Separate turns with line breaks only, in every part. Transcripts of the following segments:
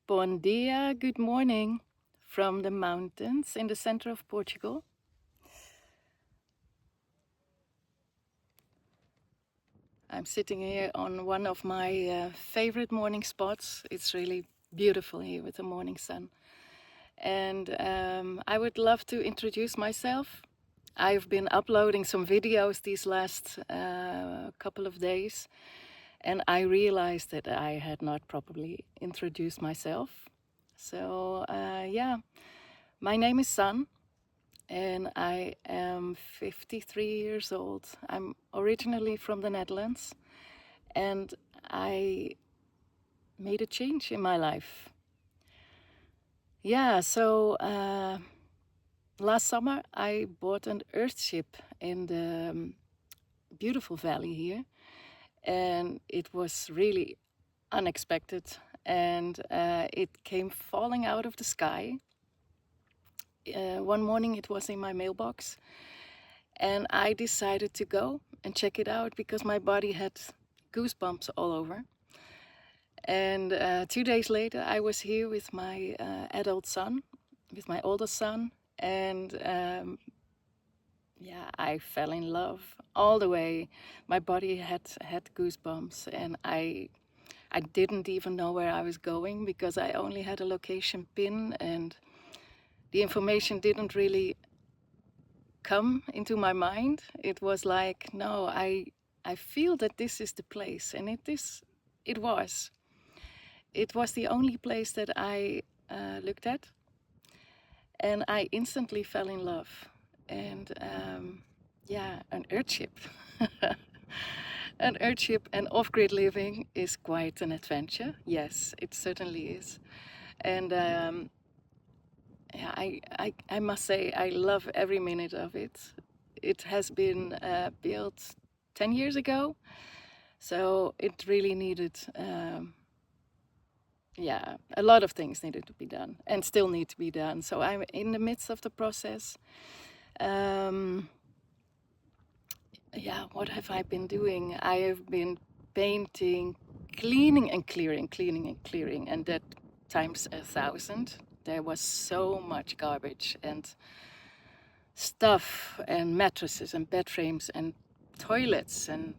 Bom dia, good morning from the mountains in the center of Portugal. I'm sitting here on one of my favorite morning spots. It's really beautiful here with the morning sun. And I would love to introduce myself. I've been uploading some videos these last couple of days, and I realized that I had not properly introduced myself. So, yeah, my name is San, and I am 53 years old. I'm originally from the Netherlands, and I made a change in my life. Yeah, so last summer I bought an earthship in the beautiful valley here, and it was really unexpected, and it came falling out of the sky. One morning it was in my mailbox, and I decided to go and check it out because my body had goosebumps all over. And 2 days later, I was here with my adult son, with my oldest son, and yeah, I fell in love all the way. My body had goosebumps, and I didn't even know where I was going because I only had a location pin, and the information didn't really come into my mind. It was like, no, I feel that this is the place, and it was. It was the only place that I looked at, and I instantly fell in love. And yeah, an earthship. An earthship and off-grid living is quite an adventure. Yes, it certainly is. And yeah, I must say I love every minute of it. It has been built 10 years ago, so it really needed, yeah, a lot of things needed to be done and still need to be done. So I'm in the midst of the process. Yeah, what have I been doing? I have been painting, cleaning and clearing, and that times 1,000. There was so much garbage and stuff and mattresses and bed frames and toilets, and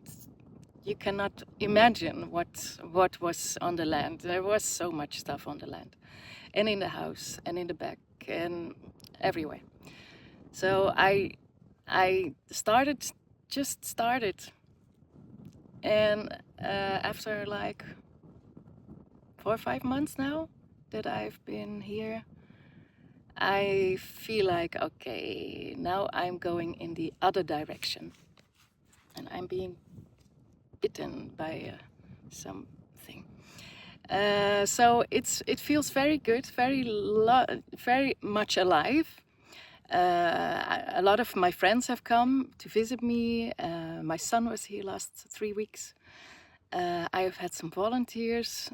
you cannot imagine what was on the land. There was so much stuff on the land and in the house and in the back and everywhere. So I just started, and after like 4 or 5 months now that I've been here, I feel like, okay, now I'm going in the other direction, and I'm being bitten by something. So it feels very good, very much alive. A lot of my friends have come to visit me. My son was here last 3 weeks. I have had some volunteers,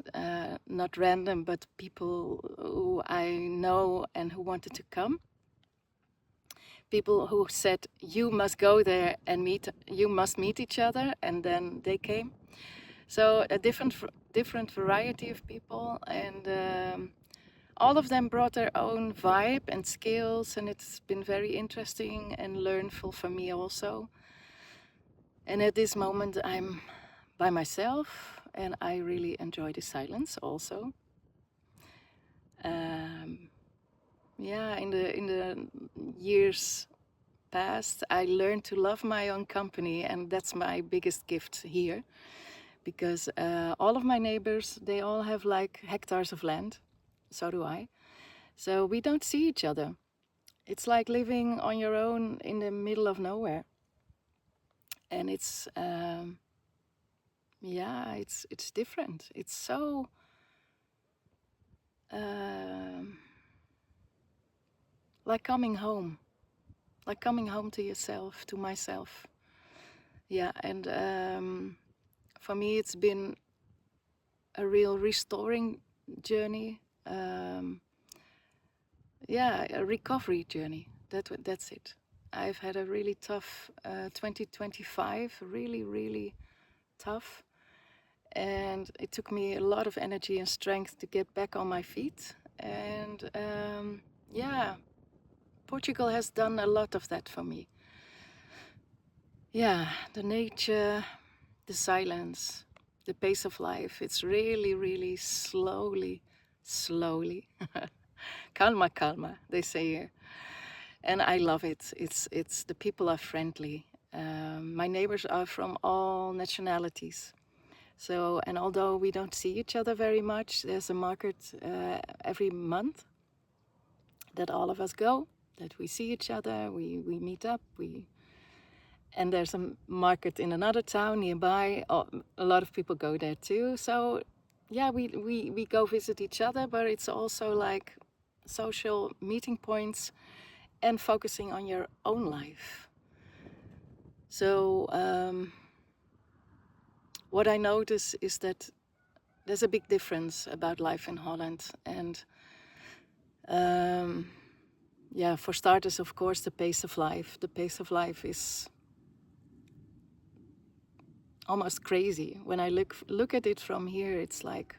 not random, but people who I know and who wanted to come. People who said, you must go there and you must meet each other, and then they came. So a different variety of people, and all of them brought their own vibe and skills, and it's been very interesting and learnful for me also. And at this moment I'm by myself, and I really enjoy the silence also. Yeah, in the years past, I learned to love my own company, and that's my biggest gift here, because all of my neighbors, they all have like hectares of land. So do I. So we don't see each other. It's like living on your own in the middle of nowhere. And it's yeah, it's different. It's so like coming home, to yourself, to myself. Yeah, and for me, it's been a real restoring journey. Yeah, a recovery journey. That's it. I've had a really tough 2025, really, really tough. and it took me a lot of energy and strength to get back on my feet. And yeah, Portugal has done a lot of that for me. Yeah, the nature, the silence, the pace of life. It's really, really slowly, slowly. Calma, calma, they say here. And I love it. It's the people are friendly. My neighbors are from all nationalities. So, and although we don't see each other very much, there's a market every month that all of us go, that we see each other, we meet up, and there's a market in another town nearby. Oh, a lot of people go there too. So, yeah, we go visit each other, but it's also like social meeting points and focusing on your own life. So, what I notice is that there's a big difference about life in Holland. And yeah, for starters, of course, the pace of life. The pace of life is almost crazy. When I look at it from here, it's like,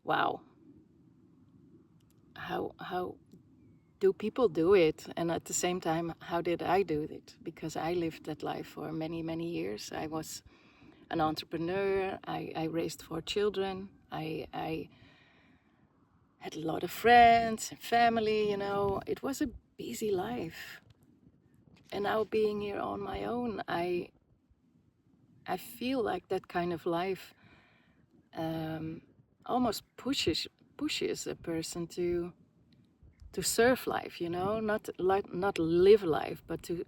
wow, how do people do it? And at the same time, how did I do it? Because I lived that life for many, many years. I was an entrepreneur. I raised 4 children. I had a lot of friends and family, you know. It was a busy life. And now being here on my own, I feel like that kind of life almost pushes a person to serve life, you know, not live life, but to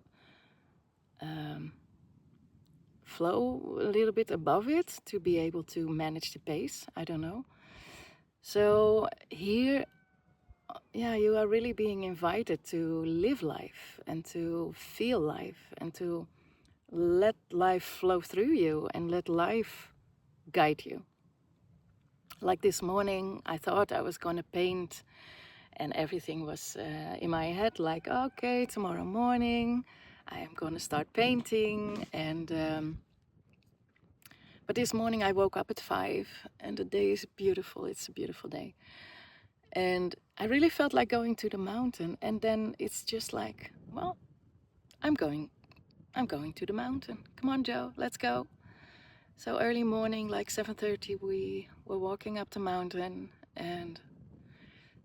flow a little bit above it, to be able to manage the pace. I don't know. So here, yeah, you are really being invited to live life and to feel life and to let life flow through you and let life guide you. Like this morning, I thought I was going to paint, and everything was in my head like, okay, tomorrow morning I am going to start painting. And but this morning I woke up at 5 and the day is beautiful. It's a beautiful day. And I really felt like going to the mountain. And then it's just like, well, I'm going to the mountain. Come on, Joe, let's go. So early morning, like 7:30, we were walking up the mountain, and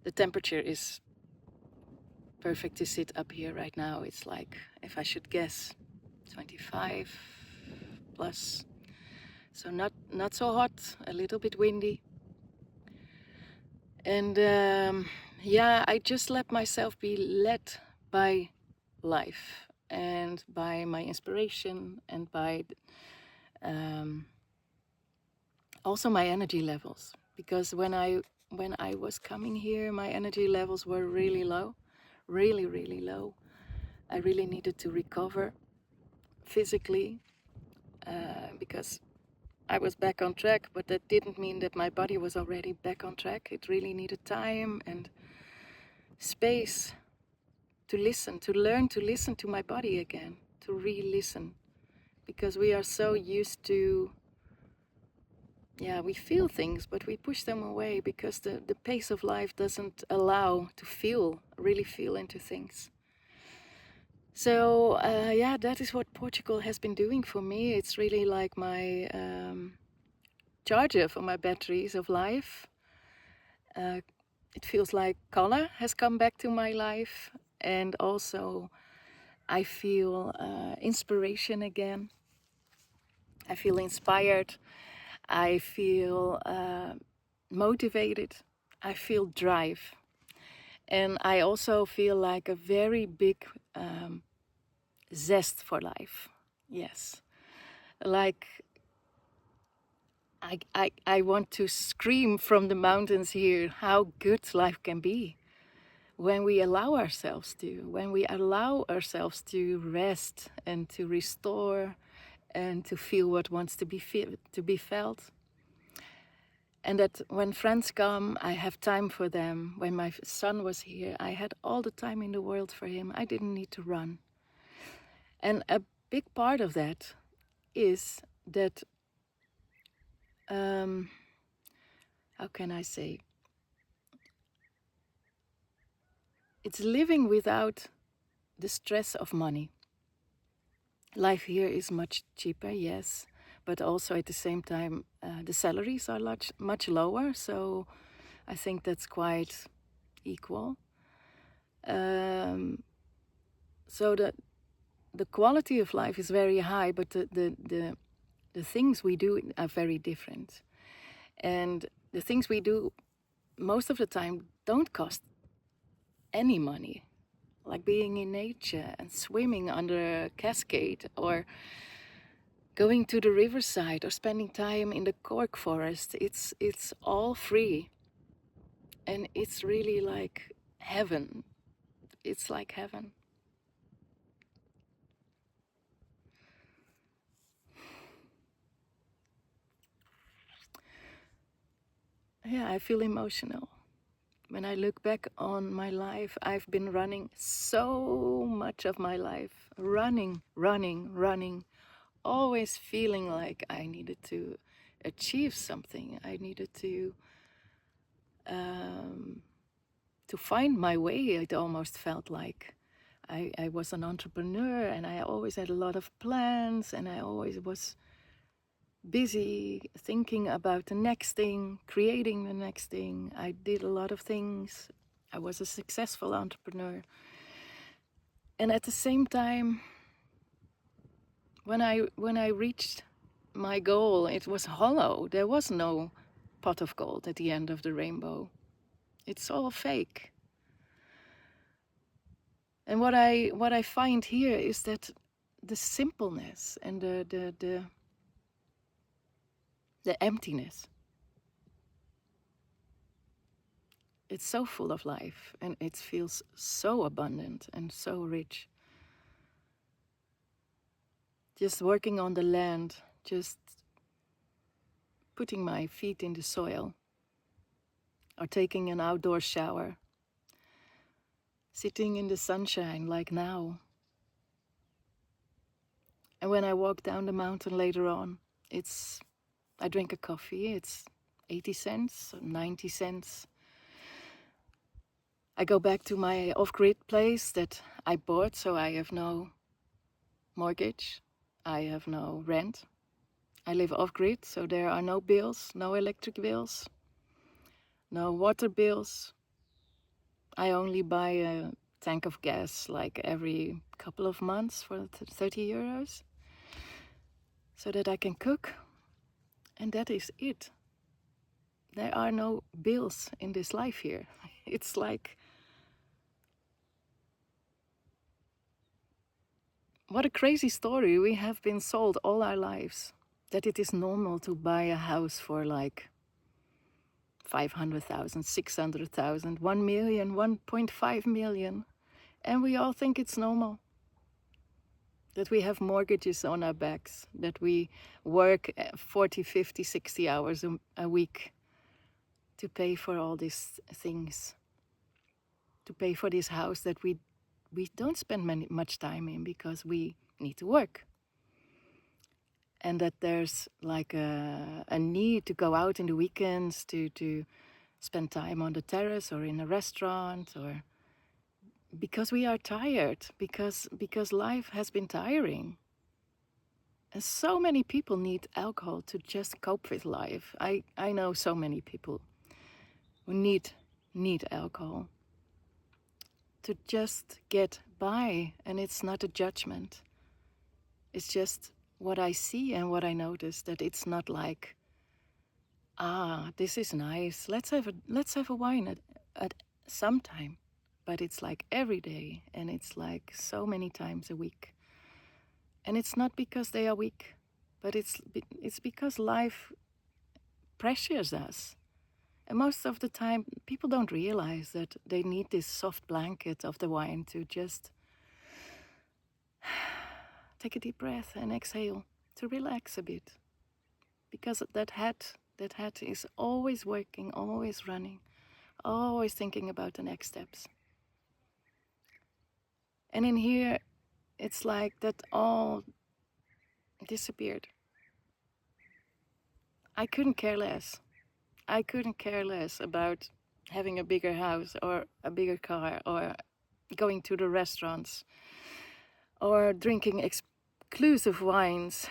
the temperature is perfect to sit up here right now. It's like, if I should guess, 25 plus. So not so hot, a little bit windy. And yeah, I just let myself be led by life and by my inspiration and by also my energy levels. Because when I was coming here, my energy levels were really low, really, really low. I really needed to recover physically because I was back on track, but that didn't mean that my body was already back on track. It really needed time and space to listen, to learn to listen to my body again, to re-listen. Because we are so used to, yeah, we feel things, but we push them away because the pace of life doesn't allow to really feel into things. So yeah, that is what Portugal has been doing for me. It's really like my charger for my batteries of life. It feels like color has come back to my life, and also I feel inspiration again. I feel inspired. I feel motivated. I feel drive. And I also feel like a very big zest for life. Yes. Like I want to scream from the mountains here how good life can be when we allow ourselves to rest and to restore and to feel what wants to be felt. And that when friends come, I have time for them. When my son was here, I had all the time in the world for him. I didn't need to run. And a big part of that is that how can I say? It's living without the stress of money. Life here is much cheaper, yes, but also at the same time, the salaries are much lower. So I think that's quite equal. So the quality of life is very high, but the things we do are very different. And the things we do most of the time don't cost any money, like being in nature and swimming under a cascade, or going to the riverside, or spending time in the cork forest. It's all free, and it's really like heaven. It's like heaven. Yeah, I feel emotional. When I look back on my life, I've been running so much of my life. Running, running, running. Always feeling like I needed to achieve something. I needed to find my way, it almost felt like. I was an entrepreneur, and I always had a lot of plans, and I always was busy thinking about the next thing, creating the next thing. I did a lot of things. I was a successful entrepreneur. And at the same time, when I reached my goal, it was hollow. There was no pot of gold at the end of the rainbow. It's all fake. And what I find here is that the simpleness and the emptiness, it's so full of life, and it feels so abundant and so rich. Just working on the land, just putting my feet in the soil, or taking an outdoor shower, sitting in the sunshine like now. And when I walk down the mountain later on, I drink a coffee, it's 80 cents, 90 cents. I go back to my off-grid place that I bought, so I have no mortgage, I have no rent. I live off-grid, so there are no bills, no electric bills, no water bills. I only buy a tank of gas like every couple of months for 30 euros, so that I can cook, and that is it. There are no bills in this life here. It's like, what a crazy story. We have been sold all our lives that it is normal to buy a house for like 500,000, 600,000, 1 million, 1.5 million. And we all think it's normal. That we have mortgages on our backs, that we work 40, 50, 60 hours a week to pay for all these things, to pay for this house that we don't spend much time in because we need to work. And that there's like a need to go out in the weekends to spend time on the terrace or in a restaurant, or because we are tired, because life has been tiring. And so many people need alcohol to just cope with life. I know so many people who need alcohol to just get by, and it's not a judgment. It's just what I see and what I notice, that it's not like, this is nice, let's have a wine at some time, but it's like every day, and it's like so many times a week. And it's not because they are weak, but it's because life pressures us. And most of the time, people don't realize that they need this soft blanket of the wine to just take a deep breath and exhale, to relax a bit. Because that head is always working, always running, always thinking about the next steps. And in here, it's like that all disappeared. I couldn't care less. I couldn't care less about having a bigger house or a bigger car or going to the restaurants or drinking exclusive wines.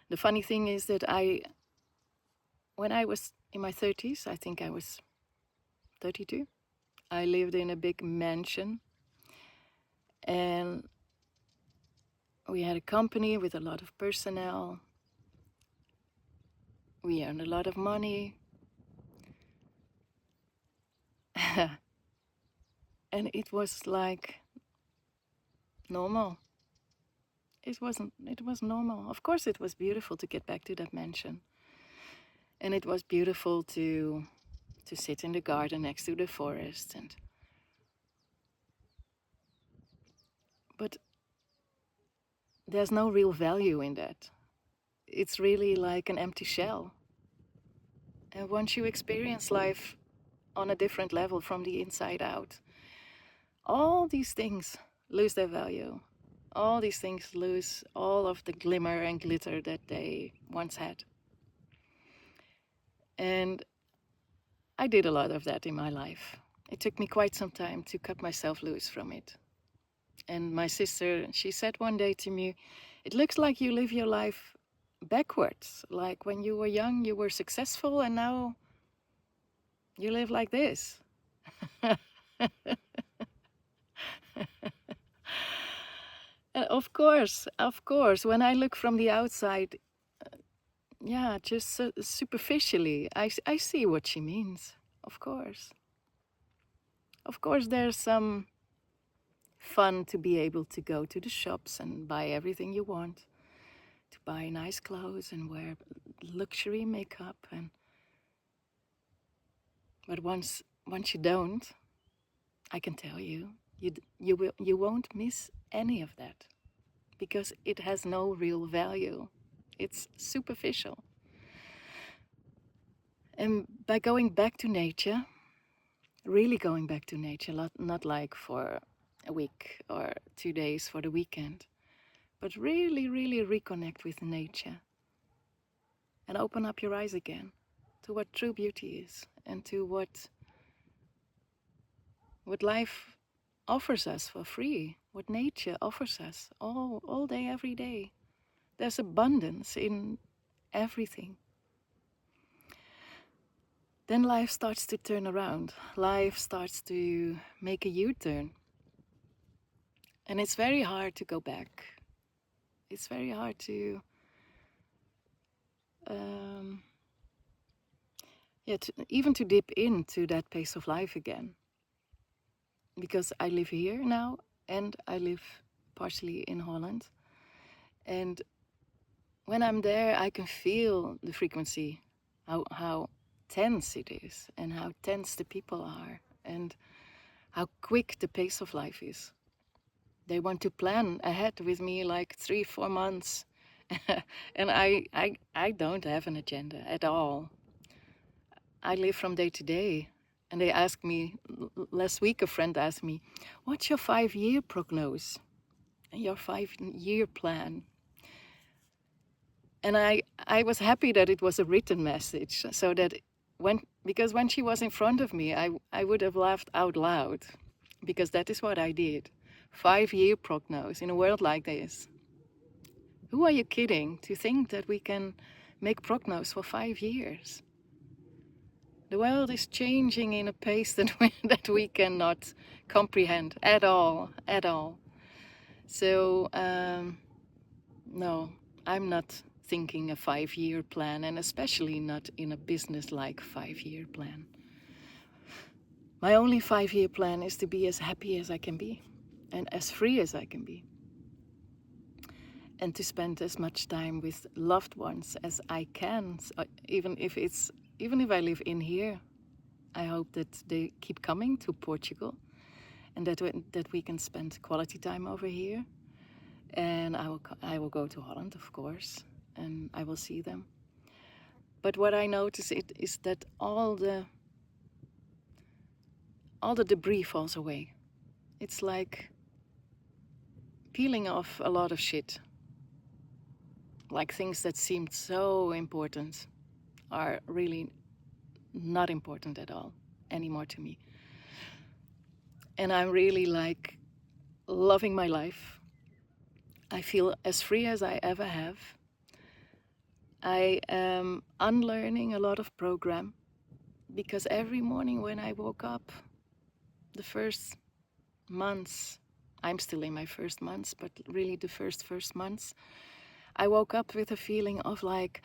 The funny thing is that when I was in my 30s, I think I was 32, I lived in a big mansion, and we had a company with a lot of personnel. We earned a lot of money. And it was like normal. It was normal. Of course, it was beautiful to get back to that mansion. And it was beautiful to sit in the garden next to the forest. But there's no real value in that. It's really like an empty shell. And once you experience life on a different level from the inside out, all these things lose their value. All these things lose all of the glimmer and glitter that they once had. And I did a lot of that in my life. It took me quite some time to cut myself loose from it. And my sister, she said one day to me, "It looks like you live your life backwards. Like when you were young, you were successful, and now you live like this." And of course, when I look from the outside, yeah, just superficially, I see what she means. Of course. Of course, there's some fun to be able to go to the shops and buy everything you want, to buy nice clothes and wear luxury makeup. But once you don't, I can tell you, you won't miss any of that, because it has no real value. It's superficial. And by going back to nature, really going back to nature, not like for a week or 2 days for the weekend, but really, really reconnect with nature and open up your eyes again to what true beauty is and to what life offers us for free, what nature offers us all day, every day. There's abundance in everything. Then life starts to turn around. Life starts to make a U-turn. And it's very hard to go back. It's very hard to, even to dip into that pace of life again. Because I live here now, and I live partially in Holland. And when I'm there, I can feel the frequency, how tense it is, and how tense the people are, and how quick the pace of life is. They want to plan ahead with me like 3-4 months. And I don't have an agenda at all. I live from day to day. And they asked me, last week a friend asked me, "What's your 5-year prognosis? Your 5-year plan?" And I was happy that it was a written message, so that because when she was in front of me, I would have laughed out loud, because that is what I did. 5-year prognosis in a world like this. Who are you kidding to think that we can make prognosis for 5 years? The world is changing in a pace that we cannot comprehend at all. So, no, I'm not thinking a 5-year plan, and especially not in a business-like 5-year plan. My only 5-year plan is to be as happy as I can be, and as free as I can be, and to spend as much time with loved ones as I can. So even if I live in here, I hope that they keep coming to Portugal, and that we can spend quality time over here. And I will go to Holland, of course, and I will see them. But what I notice is that all the debris falls away. It's like peeling off a lot of shit. like things that seemed so important are really not important at all anymore to me. And I'm really like loving my life. I feel as free as I ever have. I am unlearning a lot of program because every morning when I woke up, the first months, I'm still in my first months, but really the first months, I woke up with a feeling of like,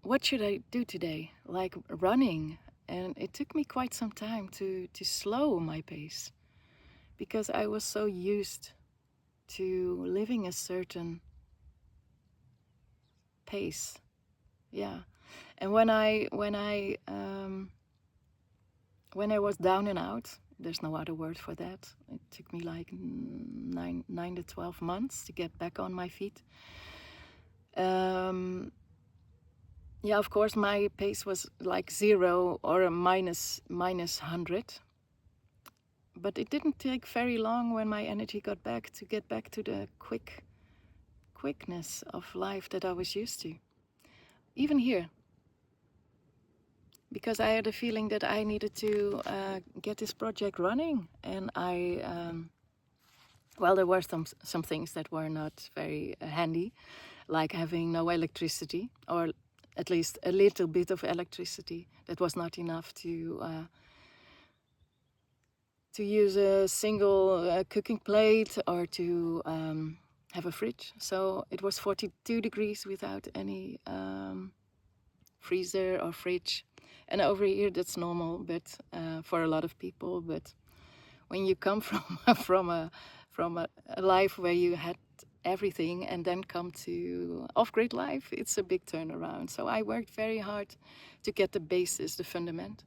what should I do today? Like running. And it took me quite some time to slow my pace because I was so used to living a certain pace. Yeah. And when I was down and out, there's no other word for that. It took me like 9 to 12 months to get back on my feet. Yeah, of course, my pace was like 0 or a minus 100. But it didn't take very long when my energy got back to get back to the quickness of life that I was used to. Even here. Because I had a feeling that I needed to get this project running. And well, there were some things that were not very handy, like having no electricity, or at least a little bit of electricity. That was not enough to use a single cooking plate or to have a fridge. So it was 42 degrees without any freezer or fridge. And over here that's normal, but for a lot of people. But when you come from a life where you had everything and then come to off-grid life, it's a big turnaround. So I worked very hard to get the basis, the fundament,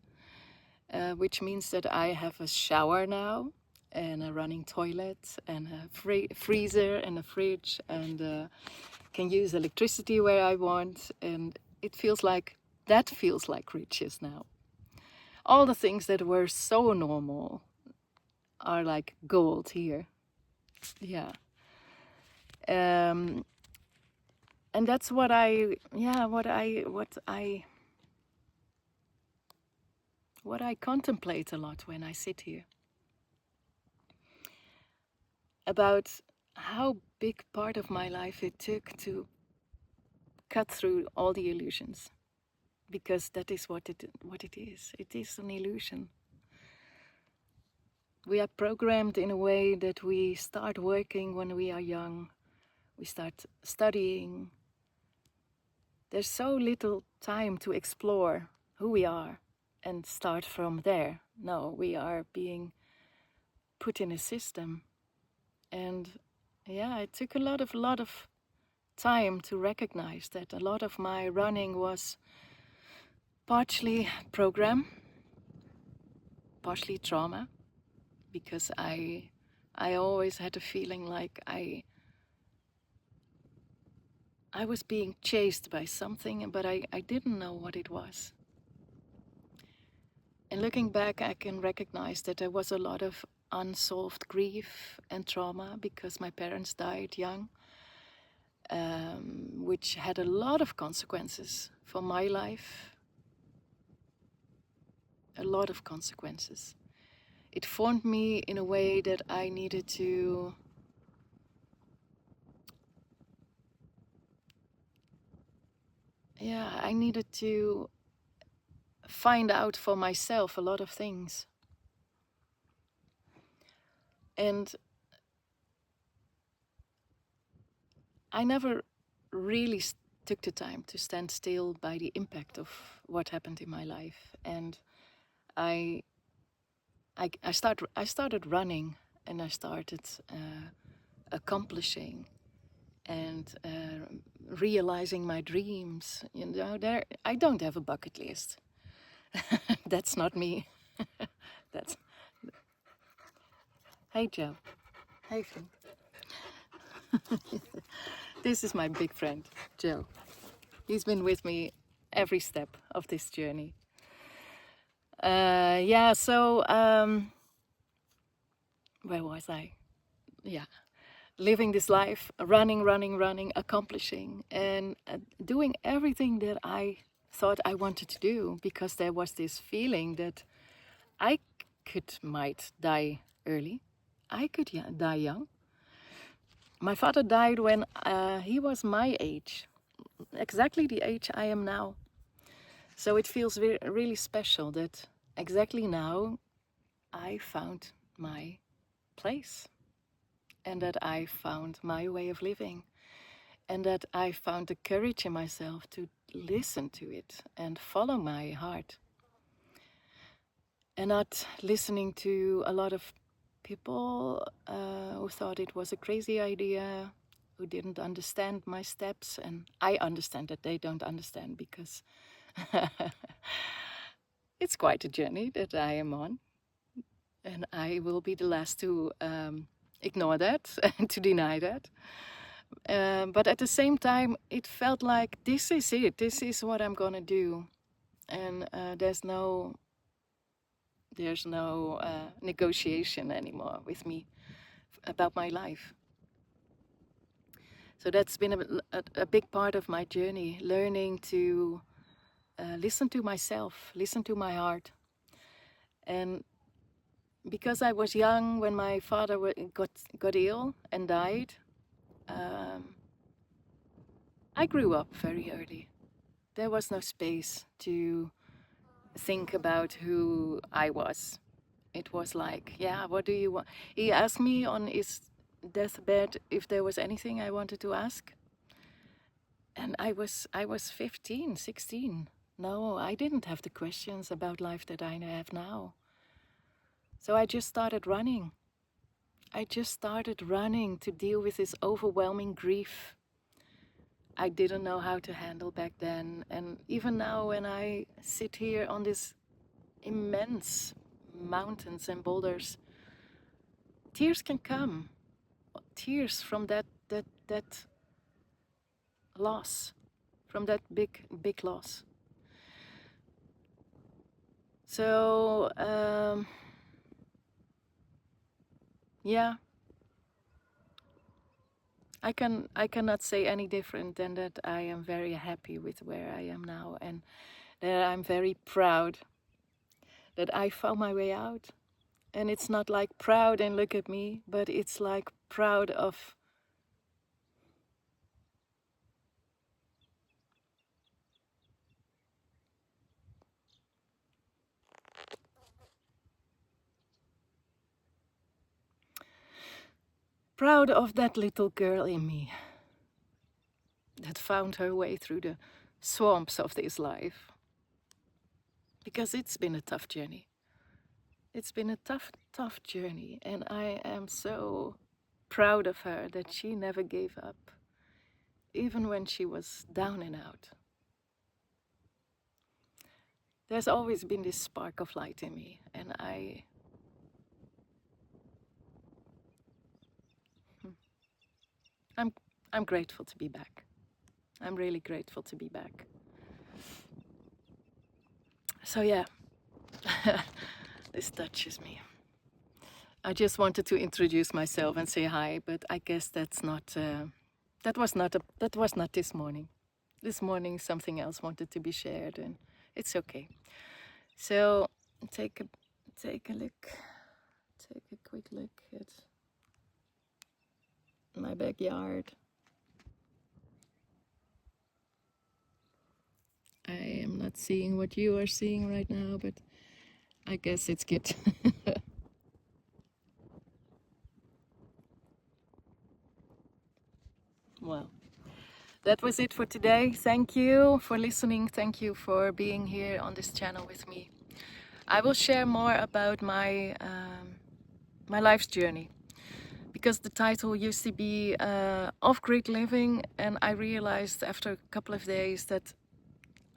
which means that I have a shower now and a running toilet and a freezer and a fridge and can use electricity where I want. And it feels like riches now. All the things that were so normal are like gold here. Yeah. And that's what I contemplate a lot when I sit here. About how big part of my life it took to cut through all the illusions. Because that is what it is. It is an illusion. We are programmed in a way that we start working when we are young. We start studying. There's so little time to explore who we are and start from there. No, we are being put in a system. And yeah, it took a lot of time to recognize that a lot of my running was partially program, partially trauma, because I always had a feeling like I was being chased by something, but I didn't know what it was. And looking back, I can recognize that there was a lot of unsolved grief and trauma because my parents died young, which had a lot of consequences for my life. A lot of consequences. It formed me in a way that I needed to find out for myself a lot of things. And I never really took the time to stand still by the impact of what happened in my life. And I started running, and I started accomplishing and realizing my dreams. You know, I don't have a bucket list. That's not me. That's. Hey, Joe. Hey, friend. This is my big friend, Joe. He's been with me every step of this journey. So where was I? Yeah. living this life, running, running, running, accomplishing, and doing everything that I thought I wanted to do, because there was this feeling that I might die early. I could die young. My father died when he was my age, exactly the age I am now. So it feels really special that exactly now I found my place, and that I found my way of living, and that I found the courage in myself to listen to it and follow my heart, and not listening to a lot of people who thought it was a crazy idea, who didn't understand my steps. And I understand that they don't understand, because it's quite a journey that I am on, and I will be the last to ignore that and to deny that. But at the same time, it felt like this is it. This is what I'm gonna do, and there's no negotiation anymore with me about my life. So that's been a big part of my journey, learning to listen to myself, listen to my heart. And because I was young when my father got ill and died, I grew up very early. There was no space to think about who I was. It was like, yeah, what do you want? He asked me on his deathbed if there was anything I wanted to ask. And I was 15, 16. No, I didn't have the questions about life that I have now. So I just started running. I just started running to deal with this overwhelming grief I didn't know how to handle back then. And even now, when I sit here on this immense mountains and boulders, tears can come. Tears from that loss, from that big loss. So yeah, I cannot say any different than that I am very happy with where I am now, and that I'm very proud that I found my way out. And it's not like proud and look at me, but it's like proud of that little girl in me that found her way through the swamps of this life. Because it's been a tough journey. It's been a tough journey, and I am so proud of her that she never gave up, even when she was down and out. There's always been this spark of light in me, and I'm grateful to be back. I'm really grateful to be back. So yeah, this touches me. I just wanted to introduce myself and say hi, but I guess that's not. That was not this morning. This morning, something else wanted to be shared, and it's okay. So take a quick look at my backyard. I am not seeing what you are seeing right now, but I guess it's good. Well, that was it for today. Thank you for listening. Thank you for being here on this channel with me. I will share more about my life's journey, because the title used to be Off-Grid Living, and I realized after a couple of days that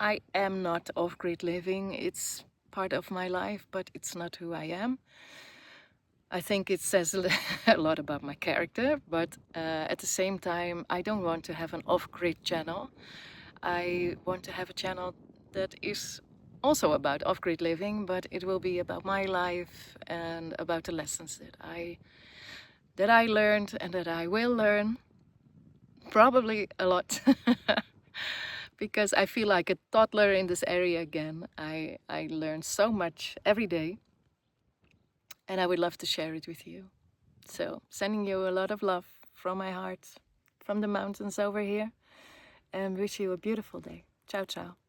I am not off-grid living. It's part of my life, but it's not who I am. I think it says a lot about my character, but at the same time, I don't want to have an off-grid channel. I want to have a channel that is also about off-grid living, but it will be about my life and about the lessons that I that I learned and that I will learn, probably a lot. Because I feel like a toddler in this area again. I learn so much every day, and I would love to share it with you. So sending you a lot of love from my heart, from the mountains over here, and wish you a beautiful day. Ciao, ciao.